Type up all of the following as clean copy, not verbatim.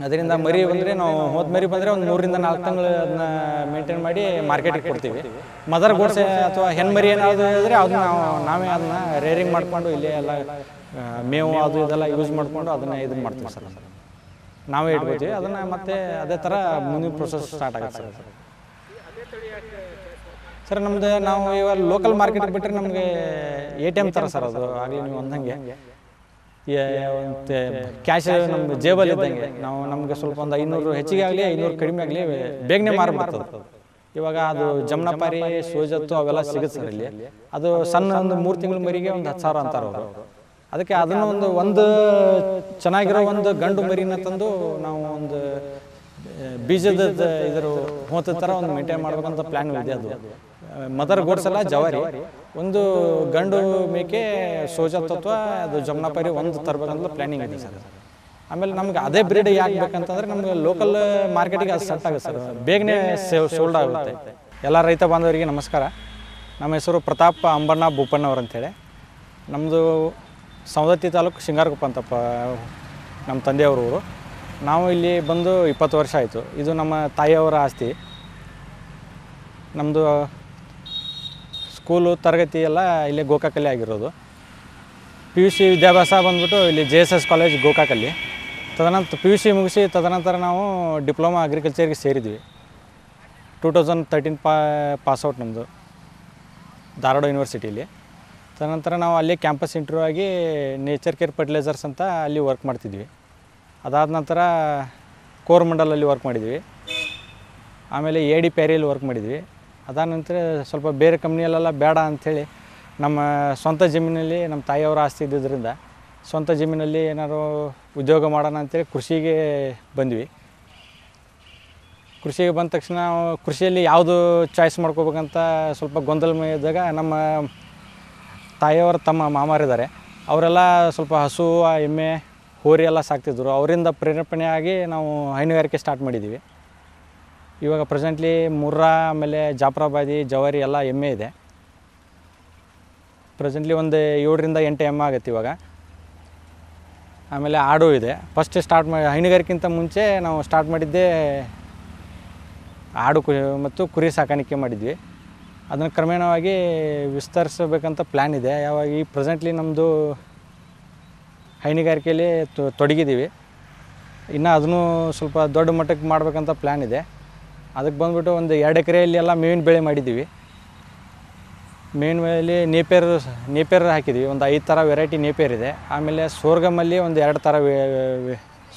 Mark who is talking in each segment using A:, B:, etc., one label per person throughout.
A: ಅದರಿಂದ ಮರಿ ಬಂದರೆ ನಾವು ಹೋದ ಮರಿ ಬಂದರೆ ಒಂದು 3 ರಿಂದ 4 ತಿಂಗಳು ಅದನ್ನ ಮೇಂಟೈನ್ ಮಾಡಿ ಮಾರ್ಕೆಟಿಗೆ ಕೊಡ್ತೀವಿ. ಮದರ್ ಗೋಡ್ಸೆ ಅಥವಾ ಹೆಣ್ಮರಿ ಏನಾದರೂ ಇದ್ದರೆ ಅದನ್ನ ನಾವೇ ಅದನ್ನ ರೇರಿಂಗ್ ಮಾಡಿಕೊಂಡು ಇಲ್ಲೇ ಎಲ್ಲ ಮೇವು ಅದು ಇದೆಲ್ಲ ಯೂಸ್ ಮಾಡಿಕೊಂಡು ಅದನ್ನು ಇದನ್ನು ಮಾಡ್ತೀವಿ ಸರ್. ನಾವೇ ಇಟ್ಕೋತೀವಿ ಅದನ್ನು. ಮತ್ತು ಅದೇ ಥರ ಮುಂದಿನ ಪ್ರೊಸೆಸ್ ಸ್ಟಾರ್ಟ್ ಆಗುತ್ತೆ ಸರ್. ನಮ್ಮದು ನಾವು ಇವಾಗ ಲೋಕಲ್ ಮಾರ್ಕೆಟಿಗೆ ಬಿಟ್ಟರೆ ನಮಗೆ ATM ಥರ ಸರ್ ಅದು. ಆಗಲಿ ನೀವು ಅಂದಂಗೆ ಕ್ಯಾಶ್ ನಮ್ಗೆ ಜೇಬಲ್ಲಿ ಇದ್ದಂಗೆ ನಾವು ನಮಗೆ ಸ್ವಲ್ಪ ಒಂದು 500 ಹೆಚ್ಚಿಗೆ ಆಗಲಿ 500 ಕಡಿಮೆ ಆಗಲಿ ಬೇಗನೆ ಮಾರ್ಬರ್ತದೆ. ಇವಾಗ ಅದು ಜಮ್ನಾಪಾರಿ ಸೋಜತ್ತು ಅವೆಲ್ಲ ಸಿಗುತ್ತೆ ಸರ್ ಇಲ್ಲಿ. ಅದು ಸಣ್ಣ ಒಂದು 3 ತಿಂಗಳ ಮರಿಗೆ ಒಂದು 10,000 ಅಂತಾರೆ ಅವರು. ಅದಕ್ಕೆ ಅದನ್ನು ಒಂದು ಚೆನ್ನಾಗಿರೋ ಒಂದು ಗಂಡು ಮರಿನ ತಂದು ನಾವು ಒಂದು ಬೀಜದ ಇದ್ರ ಹೋದ ಥರ ಒಂದು ಮೇಂಟೈನ್ ಮಾಡ್ಬೇಕಂತ ಪ್ಲ್ಯಾನ್ ಇದೆ. ಅದು ಮದರ್ ಗೋಡ್ಸ್ ಎಲ್ಲ ಜವಾರಿ, ಒಂದು ಗಂಡು ಮೇಕೆ ಸೋಜತ್ ಅಥವಾ ಅದು ಜಮ್ನಾಪಾರಿ ಒಂದು ತರಬೇಕಂತ ಪ್ಲ್ಯಾನಿಂಗ್ ಇದೆ ಸರ್. ಆಮೇಲೆ ನಮ್ಗೆ ಅದೇ ಬ್ರೀಡ್ ಯಾಕೆ ಬೇಕಂತಂದರೆ ನಮ್ಗೆ ಲೋಕಲ್ ಮಾರ್ಕೆಟಿಗೆ ಅದು ಸೆಟ್ ಆಗುತ್ತೆ ಸರ್, ಬೇಗನೆ ಸೋಲ್ಡ್ ಆಗುತ್ತೆ. ಎಲ್ಲ ರೈತ ಬಾಂಧವರಿಗೆ ನಮಸ್ಕಾರ. ನಮ್ಮ ಹೆಸರು ಪ್ರತಾಪ್ ಅಂಬಣ್ಣ ಭೂಪಣ್ಣವ್ರು ಅಂತೇಳಿ. ನಮ್ಮದು ಸವದತ್ತಿ ತಾಲೂಕು ಶಿಂಗಾರಕೊಪ್ಪ ಅಂತಪ್ಪ ನಮ್ಮ ತಂದೆಯವ್ರ ಊರು. ನಾವು ಇಲ್ಲಿ ಬಂದು 20 ವರ್ಷ ಆಯಿತು. ಇದು ನಮ್ಮ ತಾಯಿಯವರ ಆಸ್ತಿ. ನಮ್ಮದು ಸ್ಕೂಲು ತರಗತಿ ಎಲ್ಲ ಇಲ್ಲೇ ಗೋಕಾಕಲ್ಲಿ ಆಗಿರೋದು. PUC ವಿದ್ಯಾಭ್ಯಾಸ ಬಂದ್ಬಿಟ್ಟು ಇಲ್ಲಿ JSS ಕಾಲೇಜ್ ಗೋಕಾಕಲ್ಲಿ. ತದನಂತರ PUC ಮುಗಿಸಿ ತದನಂತರ ನಾವು ಡಿಪ್ಲೊಮಾ ಅಗ್ರಿಕಲ್ಚರ್ಗೆ ಸೇರಿದ್ವಿ. 2013 ಪಾಸ್ಔಟ್ ನಮ್ಮದು ಧಾರವಾಡ ಯೂನಿವರ್ಸಿಟಿಲಿ. ತದನಂತರ ನಾವು ಅಲ್ಲಿ ಕ್ಯಾಂಪಸ್ ಇಂಟರ್ವ್ಯೂ ಆಗಿ ನೇಚರ್ ಕೇರ್ ಫರ್ಟಿಲೈಸರ್ಸ್ ಅಂತ ಅಲ್ಲಿ ವರ್ಕ್ ಮಾಡ್ತಿದ್ವಿ. ಅದಾದ ನಂತರ ಕೋರಮಂಡಲಲ್ಲಿ ವರ್ಕ್ ಮಾಡಿದ್ವಿ. ಆಮೇಲೆ AD ಪ್ಯಾರಿಯಲ್ಲಿ ವರ್ಕ್ ಮಾಡಿದ್ವಿ. ಅದಾದ ನಂತರ ಸ್ವಲ್ಪ ಬೇರೆ ಕಂಪ್ನಿಯಲ್ಲೆಲ್ಲ ಬೇಡ ಅಂಥೇಳಿ ನಮ್ಮ ಸ್ವಂತ ಜಮೀನಲ್ಲಿ ನಮ್ಮ ತಾಯಿಯವರ ಆಸ್ತಿ ಇದ್ದಿದ್ದರಿಂದ ಸ್ವಂತ ಜಮೀನಲ್ಲಿ ಏನಾದ್ರು ಉದ್ಯೋಗ ಮಾಡೋಣ ಅಂಥೇಳಿ ಕೃಷಿಗೆ ಬಂದ್ವಿ. ಕೃಷಿಗೆ ಬಂದ ತಕ್ಷಣ ಕೃಷಿಯಲ್ಲಿ ಯಾವುದು ಚಾಯ್ಸ್ ಮಾಡ್ಕೋಬೇಕಂತ ಸ್ವಲ್ಪ ಗೊಂದಲಮಯ ಇದ್ದಾಗ ನಮ್ಮ ತಾಯಿಯವರ ತಮ್ಮ ಮಾಮಾರಿದ್ದಾರೆ. ಅವರೆಲ್ಲ ಸ್ವಲ್ಪ ಹಸು ಎಮ್ಮೆ ಹೋರಿ ಎಲ್ಲ ಸಾಕ್ತಿದ್ರು. ಅವರಿಂದ ಪ್ರೇರೇಪಣೆಯಾಗಿ ನಾವು ಹೈನುಗಾರಿಕೆ ಸ್ಟಾರ್ಟ್ ಮಾಡಿದ್ದೀವಿ. ಇವಾಗ ಪ್ರೆಸೆಂಟ್ಲಿ ಮುರ್ರಾ ಆಮೇಲೆ ಜಾಫ್ರಾಬಾದಿ ಜವಾರಿ ಎಲ್ಲ ಎಮ್ಮೆ ಇದೆ. ಪ್ರೆಸೆಂಟ್ಲಿ ಒಂದು 7 ರಿಂದ 8 ಎಮ್ಮೆ ಆಗುತ್ತೆ ಇವಾಗ. ಆಮೇಲೆ ಆಡು ಇದೆ. ಫಸ್ಟ್ ಸ್ಟಾರ್ಟ್ ಮಾಡಿ ಹೈನುಗಾರಿಕೆಗಿಂತ ಮುಂಚೆ ನಾವು ಸ್ಟಾರ್ಟ್ ಮಾಡಿದ್ದೇ ಆಡು ಮತ್ತು ಕುರಿ ಸಾಕಾಣಿಕೆ ಮಾಡಿದ್ವಿ. ಅದನ್ನು ಕ್ರಮೇಣವಾಗಿ ವಿಸ್ತರಿಸಬೇಕಂತ ಪ್ಲ್ಯಾನ್ ಇದೆ. ಯಾವಾಗ ಈ ಪ್ರೆಸೆಂಟ್ಲಿ ನಮ್ಮದು ಹೈನುಗಾರಿಕೆಯಲ್ಲಿ ತೊಡಗಿದ್ದೀವಿ. ಇನ್ನು ಅದನ್ನು ಸ್ವಲ್ಪ ದೊಡ್ಡ ಮಟ್ಟಕ್ಕೆ ಮಾಡಬೇಕಂತ ಪ್ಲ್ಯಾನ್ ಇದೆ. ಅದಕ್ಕೆ ಬಂದುಬಿಟ್ಟು ಒಂದು 2 ಎಕರೆಯಲ್ಲಿ ಎಲ್ಲ ಮೇವಿನ ಬೆಳೆ ಮಾಡಿದ್ದೀವಿ. ಮೇವಿನ ಬೆಳೆಯಲ್ಲಿ ನೇಪಿಯರ್ ಹಾಕಿದ್ದೀವಿ. ಒಂದು 5 ಥರ ವೆರೈಟಿ ನೇಪಿಯರ್ ಇದೆ. ಆಮೇಲೆ ಸೋರ್ಗಮಲ್ಲಿ ಒಂದು 2 ಥರ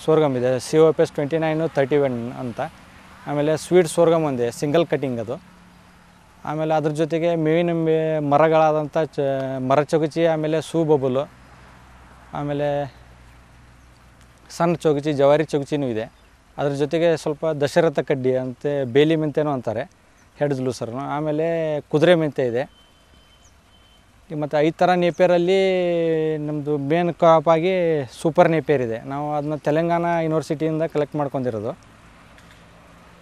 A: ಸೋರ್ಗಮ್ ಇದೆ, COPS 2931 ಅಂತ. ಆಮೇಲೆ ಸ್ವೀಟ್ ಸೋರ್ಗಮ್ ಒಂದೇ ಸಿಂಗಲ್ ಕಟಿಂಗ್ ಅದು. ಆಮೇಲೆ ಅದ್ರ ಜೊತೆಗೆ ಮೇವಿನ ಮರಗಳಾದಂಥ ಮರ ಚೊಗಚಿ, ಆಮೇಲೆ ಸೂಬಬುಲು, ಆಮೇಲೆ ಸಣ್ಣ ಚೊಗಚಿ ಜವಾರಿ ಚೊಗಚಿನೂ ಇದೆ. ಅದ್ರ ಜೊತೆಗೆ ಸ್ವಲ್ಪ ದಶರಥ ಕಡ್ಡಿ ಅಂತೆ ಬೇಲಿ ಮೆಂತೆನೂ ಅಂತಾರೆ, ಹೆಡ್ಸ್ ಲೂಸರ್ನು. ಆಮೇಲೆ ಕುದುರೆ ಮೆಂತೆ ಇದೆ. ಮತ್ತು 5 ಥರ ನೇಪಿಯರಲ್ಲಿ ನಮ್ಮದು ಮೇನ್ ಕ್ರಾಪ್ ಆಗಿ ಸೂಪರ್ ನೇಪಿಯರ್ ಇದೆ. ನಾವು ಅದನ್ನ ತೆಲಂಗಾಣ ಯೂನಿವರ್ಸಿಟಿಯಿಂದ ಕಲೆಕ್ಟ್ ಮಾಡ್ಕೊಂಡಿರೋದು.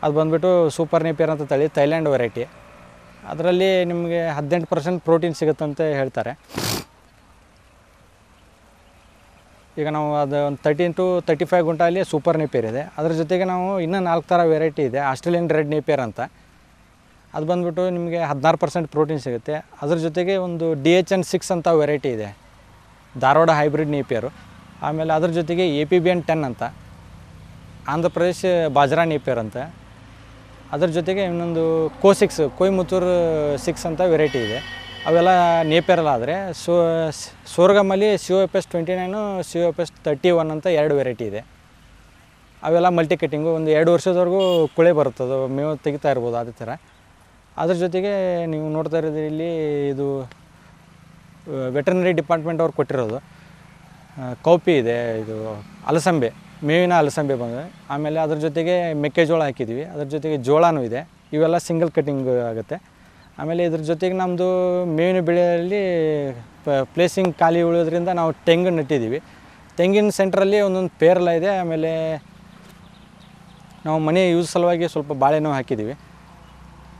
A: ಅದು ಬಂದುಬಿಟ್ಟು ಸೂಪರ್ ನೇಪಿಯರ್ ಅಂತ ತಳಿ, ಥೈಲ್ಯಾಂಡ್ ವೆರೈಟಿ. ಅದರಲ್ಲಿ ನಿಮಗೆ 18% ಪ್ರೋಟೀನ್ ಸಿಗುತ್ತಂತ ಹೇಳ್ತಾರೆ. ಈಗ ನಾವು ಅದು ಒಂದು 13 to 35 ಗುಂಟಲ್ಲಿ ಸೂಪರ್ ನೇಪಿಯರ್ ಇದೆ. ಅದ್ರ ಜೊತೆಗೆ ನಾವು ಇನ್ನೂ 4 ಥರ ವೆರೈಟಿ ಇದೆ, ಆಸ್ಟ್ರೇಲಿಯನ್ ರೆಡ್ ನೇಪಿಯರ್ ಅಂತ. ಅದು ಬಂದುಬಿಟ್ಟು ನಿಮಗೆ 16% ಪ್ರೋಟೀನ್ ಸಿಗುತ್ತೆ. ಅದ್ರ ಜೊತೆಗೆ ಒಂದು DHN 6 ಅಂತ ವೆರೈಟಿ ಇದೆ, ಧಾರವಾಡ ಹೈಬ್ರಿಡ್ ನೇಪಿಯರು. ಆಮೇಲೆ ಅದ್ರ ಜೊತೆಗೆ APBN 10 ಅಂತ, ಆಂಧ್ರ ಪ್ರದೇಶ್ ಬಾಜ್ರಾ ನೇಪಿಯರ್ ಅಂತ. ಅದ್ರ ಜೊತೆಗೆ ಇನ್ನೊಂದು ಕೊಯ್ಮುತ್ತೂರು 6 ಅಂತ ವೆರೈಟಿ ಇದೆ. ಅವೆಲ್ಲ ನೇಪಿಯರಲ್ಲ. ಆದರೆ ಸೋರ್ಗಮಲ್ಲಿ COPS 29 COPS 31 ಅಂತ 2 ವೆರೈಟಿ ಇದೆ. ಅವೆಲ್ಲ ಮಲ್ಟಿ ಕಟ್ಟಿಂಗು. ಒಂದು 2 ವರ್ಷದವರೆಗೂ ಕುಳೆ ಬರುತ್ತದು, ಮೇವು ತೆಗಿತಾ ಇರ್ಬೋದು ಅದೇ ಥರ. ಅದ್ರ ಜೊತೆಗೆ ನೀವು ನೋಡ್ತಾ ಇರೋದು ಇಲ್ಲಿ ಇದು ವೆಟರ್ನರಿ ಡಿಪಾರ್ಟ್ಮೆಂಟ್ ಅವ್ರು ಕೊಟ್ಟಿರೋದು ಕೌಪಿ ಇದೆ, ಇದು ಅಲಸಂಬೆ, ಮೇವಿನ ಅಲಸಂಬೆ ಬಂದರೆ. ಆಮೇಲೆ ಅದ್ರ ಜೊತೆಗೆ ಮೆಕ್ಕೆಜೋಳ ಹಾಕಿದ್ವಿ, ಅದ್ರ ಜೊತೆಗೆ ಜೋಳನೂ ಇದೆ. ಇವೆಲ್ಲ ಸಿಂಗಲ್ ಕಟ್ಟಿಂಗ್ ಆಗುತ್ತೆ. ಆಮೇಲೆ ಇದ್ರ ಜೊತೆಗೆ ನಮ್ಮದು ಮೇವಿನ ಬೆಳೆಯಲ್ಲಿ ಪ್ಲೇಸಿಂಗ್ ಖಾಲಿ ಉಳಿಯೋದ್ರಿಂದ ನಾವು ತೆಂಗು ನೆಟ್ಟಿದ್ದೀವಿ. ತೆಂಗಿನ ಸೆಂಟ್ರಲ್ಲಿ ಒಂದೊಂದು ಪೇರಲ ಇದೆ. ಆಮೇಲೆ ನಾವು ಮನೆ ಯೂಸ್ ಸಲುವಾಗಿ ಸ್ವಲ್ಪ ಬಾಳೆನೂ ಹಾಕಿದ್ದೀವಿ.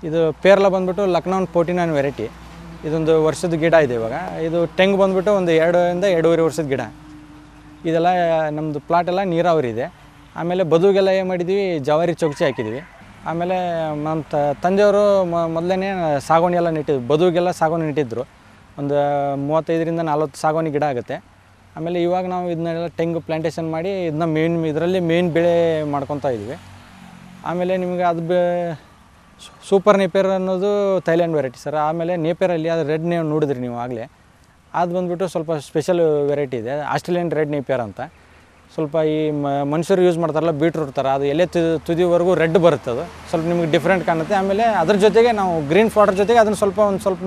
A: ಇದು ಪೇರಲ ಬಂದುಬಿಟ್ಟು ಲಕ್ನೌನ್ 49 ವೆರೈಟಿ. ಇದೊಂದು ವರ್ಷದ ಗಿಡ ಇದೆ ಇವಾಗ. ಇದು ತೆಂಗು ಬಂದುಬಿಟ್ಟು ಒಂದು 2 ರಿಂದ 2.5 ವರ್ಷದ ಗಿಡ. ಇದೆಲ್ಲ ನಮ್ಮದು ಪ್ಲಾಟೆಲ್ಲ ನೀರಾವರಿ ಇದೆ. ಆಮೇಲೆ ಬದುಗೆಲ್ಲ ಏನು ಮಾಡಿದ್ವಿ, ಜವಾರಿ ಚೊಗಚಿ ಹಾಕಿದ್ವಿ. ಆಮೇಲೆ ನಮ್ಮ ತಂದೆಯವರು ಮೊದಲೇ ಸಾಗುವಾನಿ ಎಲ್ಲ ನೆಟ್ಟಿದ್ರು, ಬದುಗೆಲ್ಲ ಸಾಗುವಾನಿ ನೆಟ್ಟಿದ್ರು. ಒಂದು 35ರಿಂದ 40 ಸಾಗುವಾನಿ ಗಿಡ ಆಗುತ್ತೆ. ಆಮೇಲೆ ಇವಾಗ ನಾವು ಇದನ್ನೆಲ್ಲ ತೆಂಗು ಪ್ಲ್ಯಾಂಟೇಷನ್ ಮಾಡಿ ಇದನ್ನ ಇದರಲ್ಲಿ ಮೇನ್ ಬೆಳೆ ಮಾಡ್ಕೊತಾ ಇದ್ವಿ. ಆಮೇಲೆ ನಿಮಗೆ ಅದು ಸೂಪರ್ ನೇಪಿಯರ್ ಅನ್ನೋದು ಥೈಲ್ಯಾಂಡ್ ವೆರೈಟಿ ಸರ್. ಆಮೇಲೆ ನೇಪಿಯರಲ್ಲಿ ಅದು ರೆಡ್ ನೇವ್ ನೋಡಿದ್ರಿ ನೀವು ಆಗಲೇ, ಅದು ಬಂದುಬಿಟ್ಟು ಸ್ವಲ್ಪ ಸ್ಪೆಷಲ್ ವೆರೈಟಿ ಇದೆ, ಆಸ್ಟ್ರೇಲಿಯನ್ ರೆಡ್ ನೇಪಿಯರ್ ಅಂತ. ಸ್ವಲ್ಪ ಈ ಮನುಷ್ಯರು ಯೂಸ್ ಮಾಡ್ತಾರಲ್ಲ ಬೀಟ್ರೂಟ್ ಥರ, ಅದು ಎಲೆ ತುದಿವರೆಗೂ ರೆಡ್ ಬರುತ್ತೆ, ಅದು ಸ್ವಲ್ಪ ನಿಮಗೆ ಡಿಫ್ರೆಂಟ್ ಕಾಣುತ್ತೆ. ಆಮೇಲೆ ಅದ್ರ ಜೊತೆಗೆ ನಾವು ಗ್ರೀನ್ ಫಾಡರ್ ಜೊತೆಗೆ ಅದನ್ನು ಸ್ವಲ್ಪ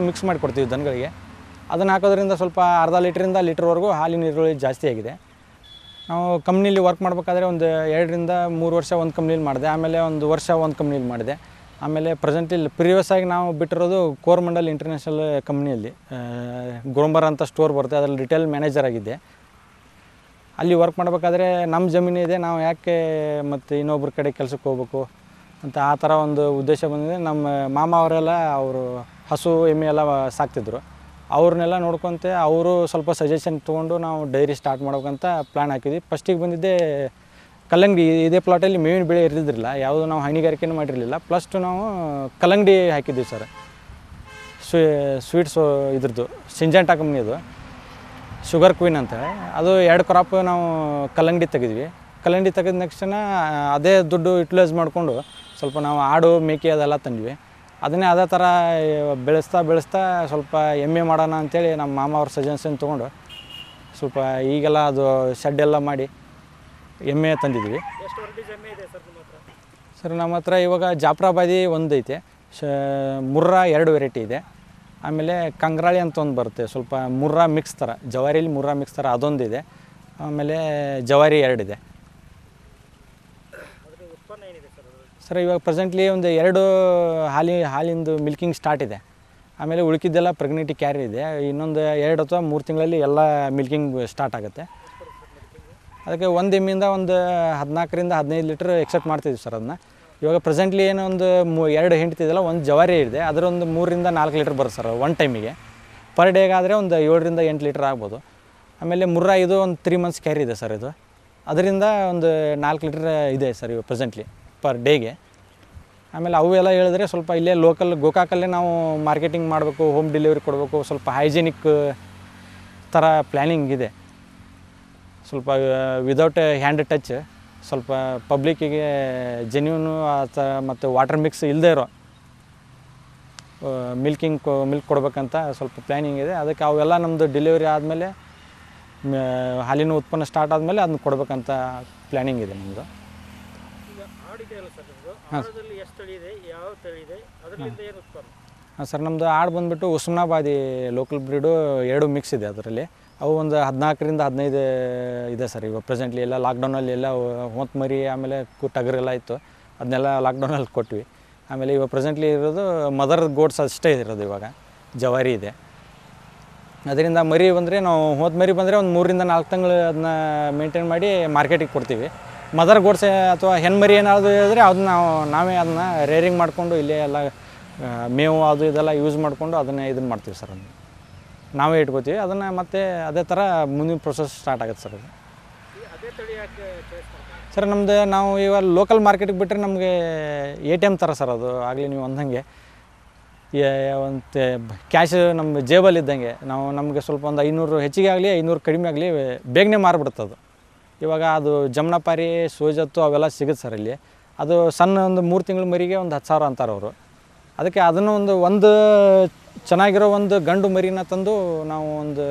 A: ಮಿಕ್ಸ್ ಮಾಡಿ ಕೊಡ್ತೀವಿ ದನಗಳಿಗೆ. ಅದನ್ನು ಹಾಕೋದ್ರಿಂದ ಸ್ವಲ್ಪ ಅರ್ಧ ಲೀಟ್ರಿಂದ ಲೀಟ್ರ್ವರೆಗೂ ಹಾಲಿನ ಇಳುವರಿ ಜಾಸ್ತಿ ಆಗಿದೆ. ನಾವು ಕಂಪ್ನೀಲಿ ವರ್ಕ್ ಮಾಡಬೇಕಾದ್ರೆ ಒಂದು 2ರಿಂದ 3 ವರ್ಷ ಒಂದು ಕಂಪ್ನೀಲಿ ಮಾಡಿದೆ, ಆಮೇಲೆ 1 ವರ್ಷ ಒಂದು ಕಂಪ್ನೀಲಿ ಮಾಡಿದೆ. ಆಮೇಲೆ ಪ್ರೆಸೆಂಟ್ಲಿ ಪ್ರಿವಿಯಸ್ ಆಗಿ ನಾವು ಬಿಟ್ಟಿರೋದು ಕೋರಮಂಡಲ್ ಇಂಟರ್ನ್ಯಾಷನಲ್ ಕಂಪ್ನಿಯಲ್ಲಿ ಗ್ರೋಂಬರ್ ಅಂತ ಸ್ಟೋರ್ ಬರುತ್ತೆ, ಅದರಲ್ಲಿ ರಿಟೇಲ್ ಮ್ಯಾನೇಜರ್ ಆಗಿದ್ದೆ. ಅಲ್ಲಿ ವರ್ಕ್ ಮಾಡಬೇಕಾದ್ರೆ ನಮ್ಮ ಜಮೀನು ಇದೆ, ನಾವು ಯಾಕೆ ಮತ್ತು ಇನ್ನೊಬ್ಬರ ಕಡೆ ಕೆಲಸಕ್ಕೆ ಹೋಗ್ಬೇಕು ಅಂತ ಆ ಥರ ಒಂದು ಉದ್ದೇಶ ಬಂದಿದೆ. ನಮ್ಮ ಮಾಮ ಅವರೆಲ್ಲ ಅವರು ಹಸು ಎಮ್ಮೆ ಎಲ್ಲ ಸಾಕ್ತಿದ್ರು, ಅವ್ರನ್ನೆಲ್ಲ ನೋಡ್ಕೊತ ಅವರು ಸ್ವಲ್ಪ ಸಜೆಷನ್ ತೊಗೊಂಡು ನಾವು ಡೈರಿ ಸ್ಟಾರ್ಟ್ ಮಾಡ್ಬೇಕಂತ ಪ್ಲ್ಯಾನ್ ಹಾಕಿದ್ವಿ. ಫಸ್ಟಿಗೆ ಬಂದಿದ್ದೆ ಕಲ್ಲಂಗಡಿ. ಇದೇ ಪ್ಲಾಟಲ್ಲಿ ಮೇವಿನ ಬೆಳೆ ಇರ್ತಿದ್ದಿಲ್ಲ, ಯಾವುದು ನಾವು ಹೈನುಗಾರಿಕೆನೂ ಮಾಡಿರಲಿಲ್ಲ. ಪ್ಲಸ್ಟು ನಾವು ಕಲ್ಲಂಗಡಿ ಹಾಕಿದ್ವಿ ಸರ್. ಸ್ವೀಟ್ಸು ಇದ್ರದ್ದು ಸಿಂಜೆಂಟಾ ಕಂಪ್ನಿದು ಶುಗರ್ ಕ್ವೀನ್ ಅಂತ, ಅದು 2 ಕ್ರಾಪ್ ನಾವು ಕಲ್ಲಂಗಡಿ ತೆಗೆದ್ವಿ. ಕಲ್ಲಂಗಡಿ ತೆಗೆದ ನೆಕ್ಸ್ಟನ್ನ ಅದೇ ದುಡ್ಡು ಯುಟಿಲೈಸ್ ಮಾಡಿಕೊಂಡು ಸ್ವಲ್ಪ ನಾವು ಆಡು ಮೇಕೆ ಅದೆಲ್ಲ ತಂದ್ವಿ. ಅದನ್ನೇ ಅದೇ ಥರ ಬೆಳೆಸ್ತಾ ಸ್ವಲ್ಪ ಎಮ್ಮೆ ಮಾಡೋಣ ಅಂಥೇಳಿ ನಮ್ಮ ಮಾಮ ಅವ್ರ ಸಜೆಷನ್ ತೊಗೊಂಡು ಸ್ವಲ್ಪ ಈಗೆಲ್ಲ ಅದು ಶೆಡ್ ಎಲ್ಲ ಮಾಡಿ ಎಮ್ಮೆ ತಂದಿದ್ವಿ. ಸರ್ ನಮ್ಮ ಹತ್ರ ಇವಾಗ ಜಾಫ್ರಾಬಾದಿ ಒಂದು ಐತೆ, ಮುರ್ರಾ 2 ವೆರೈಟಿ ಇದೆ. ಆಮೇಲೆ ಕಂಗ್ರಾಳಿ ಅಂತ ಒಂದು ಬರುತ್ತೆ, ಸ್ವಲ್ಪ ಮುರ್ರಾ ಮಿಕ್ಸ್ ಥರ, ಜವಾರಿಲಿ ಮುರ್ರಾ ಮಿಕ್ಸ್ ಥರ ಅದೊಂದಿದೆ. ಆಮೇಲೆ ಜವಾರಿ 2 ಇದೆ ಸರ್. ಇವಾಗ ಪ್ರೆಸೆಂಟ್ಲಿ ಒಂದು 2 ಹಾಲಿಂದು ಮಿಲ್ಕಿಂಗ್ ಸ್ಟಾರ್ಟ್ ಇದೆ. ಆಮೇಲೆ ಉಳ್ಕಿದ್ದೆಲ್ಲ ಪ್ರೆಗ್ನೆಂಟಿ ಕ್ಯಾರಿ ಇದೆ. ಇನ್ನೊಂದು 2 ಅಥವಾ 3 ತಿಂಗಳಲ್ಲಿ ಎಲ್ಲ ಮಿಲ್ಕಿಂಗ್ ಸ್ಟಾರ್ಟ್ ಆಗುತ್ತೆ. ಅದಕ್ಕೆ ಒಂದು ಎಮ್ಮಿಂದ ಒಂದು 14ರಿಂದ 15 ಲೀಟ್ರ್ ಎಕ್ಸೆಪ್ಟ್ ಮಾಡ್ತಿದ್ವಿ ಸರ್ ಅದನ್ನ. ಇವಾಗ ಪ್ರೆಸೆಂಟ್ಲಿ ಏನೋ ಒಂದು 2 ಹೆಂಡ್ತಿದೆಯಲ್ಲ, ಒಂದು ಜವಾರಿ ಇದೆ, ಅದರೊಂದು 3ರಿಂದ 4 ಲೀಟ್ರ್ ಬರುತ್ತೆ ಸರ್ ಒನ್ ಟೈಮಿಗೆ. ಪರ್ ಡೇಗಾದರೆ ಒಂದು 7ರಿಂದ 8 ಲೀಟ್ರ್ ಆಗ್ಬೋದು. ಆಮೇಲೆ ಮುರ್ರಾ ಇದು ಒಂದು 3 ಮಂತ್ಸ್ ಕ್ಯಾರಿ ಇದೆ ಸರ್ ಇದು, ಅದರಿಂದ ಒಂದು 4 ಲೀಟ್ರ್ ಇದೆ ಸರ್ ಇವಾಗ ಪ್ರೆಸೆಂಟ್ಲಿ ಪರ್ ಡೇಗೆ. ಆಮೇಲೆ ಅವು ಎಲ್ಲ ಹೇಳಿದ್ರೆ ಸ್ವಲ್ಪ ಇಲ್ಲೇ ಲೋಕಲ್ ಗೋಕಾಕಲ್ಲೇ ನಾವು ಮಾರ್ಕೆಟಿಂಗ್ ಮಾಡಬೇಕು, ಹೋಮ್ ಡೆಲಿವರಿ ಕೊಡಬೇಕು, ಸ್ವಲ್ಪ ಹೈಜಿನಿಕ್ ಥರ ಪ್ಲ್ಯಾನಿಂಗ್ ಇದೆ. ಸ್ವಲ್ಪ ವಿದೌಟ್ ಹ್ಯಾಂಡ್ ಟಚ್, ಸ್ವಲ್ಪ ಪಬ್ಲಿಕ್ಕಿಗೆ ಜೆನ್ಯೂನು ಮತ್ತು ವಾಟರ್ ಮಿಕ್ಸ್ ಇಲ್ಲದೆ ಇರೋ ಮಿಲ್ಕ್ ಕೊಡಬೇಕಂತ ಸ್ವಲ್ಪ ಪ್ಲ್ಯಾನಿಂಗ್ ಇದೆ. ಅದಕ್ಕೆ ಅವೆಲ್ಲ ನಮ್ಮದು ಡೆಲಿವರಿ ಆದಮೇಲೆ ಹಾಲಿನ ಉತ್ಪನ್ನ ಸ್ಟಾರ್ಟ್ ಆದಮೇಲೆ ಅದನ್ನ ಕೊಡಬೇಕಂತ ಪ್ಲ್ಯಾನಿಂಗ್ ಇದೆ ನಮ್ಮದು. ಹಾಂ ಸರ್, ನಮ್ಮದು ಆಡು ಬಂದುಬಿಟ್ಟು ಉಸ್ಮಾನಾಬಾದಿ ಲೋಕಲ್ ಬ್ರೀಡು 2 ಮಿಕ್ಸ್ ಇದೆ ಅದರಲ್ಲಿ. ಅವು ಒಂದು 14ರಿಂದ 15 ಇದೆ ಸರ್ ಇವಾಗ ಪ್ರೆಸೆಂಟ್ಲಿ. ಎಲ್ಲ ಲಾಕ್ಡೌನಲ್ಲಿ ಎಲ್ಲ ಹೊಂತ ಮರಿ ಆಮೇಲೆ ಟಗರೆಲ್ಲ ಇತ್ತು, ಅದನ್ನೆಲ್ಲ ಲಾಕ್ಡೌನಲ್ಲಿ ಕೊಟ್ವಿ. ಆಮೇಲೆ ಇವಾಗ ಪ್ರೆಸೆಂಟ್ಲಿ ಇರೋದು ಮದರ್ ಗೋಡ್ಸ್ ಅಷ್ಟೇ ಇರೋದು, ಇವಾಗ ಜವಾರಿ ಇದೆ. ಅದರಿಂದ ಮರಿ ಬಂದರೆ ನಾವು ಹೊಂತ ಮರಿ ಬಂದರೆ ಒಂದು 3ರಿಂದ 4 ತಿಂಗಳು ಅದನ್ನ ಮೇಂಟೈನ್ ಮಾಡಿ ಮಾರ್ಕೆಟಿಗೆ ಕೊಡ್ತೀವಿ. ಮದರ್ ಗೋಡ್ಸ್ ಅಥವಾ ಹೆಣ್ಮರಿ ಏನಾದರೂ ಹೇಳಿದ್ರೆ ಅದನ್ನ ನಾವೇ ಅದನ್ನ ರೇರಿಂಗ್ ಮಾಡಿಕೊಂಡು ಇಲ್ಲೇ ಎಲ್ಲ ಮೇವು ಅದು ಇದೆಲ್ಲ ಯೂಸ್ ಮಾಡಿಕೊಂಡು ಅದನ್ನೇ ಇದನ್ನು ಮಾಡ್ತೀವಿ ಸರ್. ಅದನ್ನು ನಾವೇ ಇಟ್ಕೋತೀವಿ, ಅದನ್ನು ಮತ್ತೆ ಅದೇ ಥರ ಮುಂದಿನ ಪ್ರೊಸೆಸ್ ಸ್ಟಾರ್ಟ್ ಆಗುತ್ತೆ ಸರ್. ಅದು ಸರ್ ನಮ್ಮದು ನಾವು ಇವಾಗ ಲೋಕಲ್ ಮಾರ್ಕೆಟಿಗೆ ಬಿಟ್ಟರೆ ನಮಗೆ ATM ಥರ ಸರ್ ಅದು. ಆಗಲಿ ನೀವು ಅಂದಂಗೆ ಒಂದು ಕ್ಯಾಶ್ ನಮ್ಮ ಜೇಬಲ್ಲಿ ಇದ್ದಂಗೆ. ನಮಗೆ ಸ್ವಲ್ಪ ಒಂದು 500 ಹೆಚ್ಚಿಗೆ ಆಗಲಿ 500 ಕಡಿಮೆ ಆಗಲಿ ಬೇಗನೆ ಮಾರಿಬಿಡುತ್ತೆ ಅದು. ಇವಾಗ ಅದು ಜಮ್ನಾಪಾರಿ ಸೋಜತ್ತು ಅವೆಲ್ಲ ಸಿಗುತ್ತೆ ಸರ್ ಇಲ್ಲಿ. ಅದು ಸಣ್ಣ ಒಂದು 3 ತಿಂಗಳ ಮರಿಗೆ ಒಂದು 10,000 ಅಂತಾರೆ ಅವರು. ಅದಕ್ಕೆ ಅದನ್ನು ಒಂದು ಚೆನ್ನಾಗಿರೋ ಒಂದು ಗಂಡು ಮರಿನ ತಂದು ನಾವು ಒಂದು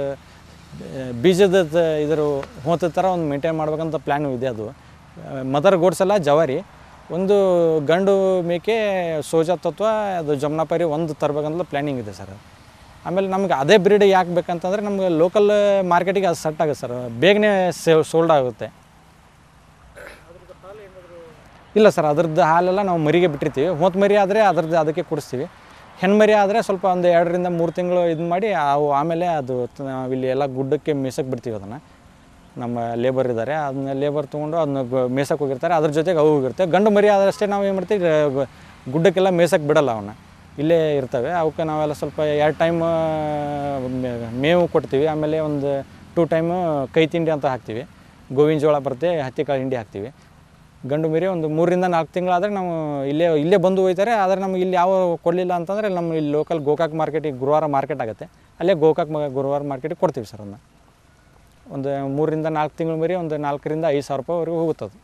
A: ಬೀಜದ ಇದ್ರ ಹೋದ ಥರ ಒಂದು ಮೇಂಟೈನ್ ಮಾಡ್ಬೇಕಂತ ಪ್ಲ್ಯಾನು ಇದೆ. ಅದು ಮದರ್ ಗೋಡ್ಸ್ ಎಲ್ಲ ಜವಾರಿ, ಒಂದು ಗಂಡು ಮೇಕೆ ಸೋಜತ್ ಅಥವಾ ಅದು ಜಮ್ನಾಪಾರಿ ಒಂದು ತರಬೇಕಂತ ಪ್ಲ್ಯಾನಿಂಗ್ ಇದೆ ಸರ್. ಆಮೇಲೆ ನಮ್ಗೆ ಅದೇ ಬ್ರೀಡ್ ಯಾಕೆ ಬೇಕಂತಂದರೆ ನಮ್ಗೆ ಲೋಕಲ್ ಮಾರ್ಕೆಟಿಗೆ ಅದು ಸೆಟ್ ಆಗುತ್ತೆ ಸರ್, ಬೇಗನೆ ಸೋಲ್ಡ್ ಆಗುತ್ತೆ. ಇಲ್ಲ ಸರ್, ಅದ್ರದ್ದು ಹಾಲೆಲ್ಲ ನಾವು ಮರಿಗೆ ಬಿಟ್ಟಿರ್ತೀವಿ. ಹೊತ್ತು ಮರಿ ಆದರೆ ಅದಕ್ಕೆ ಕುಡಿಸ್ತೀವಿ. ಹೆಣ್ಮರಿ ಆದರೆ ಸ್ವಲ್ಪ ಒಂದು 2ರಿಂದ 3 ತಿಂಗಳು ಇದು ಮಾಡಿ ಅವು ಆಮೇಲೆ ಅದು ನಾವಿಲ್ಲಿ ಎಲ್ಲ ಗುಡ್ಡಕ್ಕೆ ಮೇಸಕ್ಕೆ ಬಿಡ್ತೀವಿ. ಅದನ್ನು ನಮ್ಮ ಲೇಬರ್ ಇದ್ದಾರೆ, ಅದನ್ನ ಲೇಬರ್ ತೊಗೊಂಡು ಅದನ್ನ ಮೇಸಕ್ಕೆ ಹೋಗಿರ್ತಾರೆ, ಅದ್ರ ಜೊತೆಗೆ ಅವು ಹೋಗಿರ್ತವೆ. ಗಂಡು ಮರಿ ಆದಷ್ಟೇ ನಾವು ಏನು ಮಾಡ್ತೀವಿ, ಗುಡ್ಡಕ್ಕೆಲ್ಲ ಮೇಸಕ್ಕೆ ಬಿಡಲ್ಲ, ಅವನ್ನ ಇಲ್ಲೇ ಇರ್ತವೆ. ಅವಕ್ಕೆ ನಾವೆಲ್ಲ ಸ್ವಲ್ಪ 2 ಟೈಮ್ ಮೇವು ಕೊಡ್ತೀವಿ. ಆಮೇಲೆ ಒಂದು 2 ಟೈಮು ಕೈ ತಿಂಡಿ ಅಂತ ಹಾಕ್ತೀವಿ. ಗೋವಿನ ಜೋಳ ಬರುತ್ತೆ, ಹತ್ತಿ ಕಾಳು ಹಿಂಡಿ ಹಾಕ್ತೀವಿ. ಗಂಡು ಮರಿ ಒಂದು 3ರಿಂದ 4 ತಿಂಗಳಾದರೆ ನಾವು ಇಲ್ಲೇ ಬಂದು ಒಯ್ತಾರೆ. ಆದರೆ ನಮ್ಗೆ ಇಲ್ಲಿ ಯಾವ ಕೊಡಲಿಲ್ಲ ಅಂತಂದರೆ ನಮ್ಮ ಇಲ್ಲಿ ಲೋಕಲ್ ಗೋಕಾಕ್ ಮಾರ್ಕೆಟಿಗೆ ಗುರುವಾರ ಮಾರ್ಕೆಟ್ ಆಗುತ್ತೆ, ಅಲ್ಲೇ ಗುರುವಾರ ಮಾರ್ಕೆಟಿಗೆ ಕೊಡ್ತೀವಿ ಸರ್. ಅದನ್ನ ಒಂದು 3ರಿಂದ 4 ತಿಂಗಳು ಮರಿ ಒಂದು 4ರಿಂದ 5 ಸಾವಿರ ರೂಪಾಯಿವರೆಗೂ ಹೋಗುತ್ತದೆ.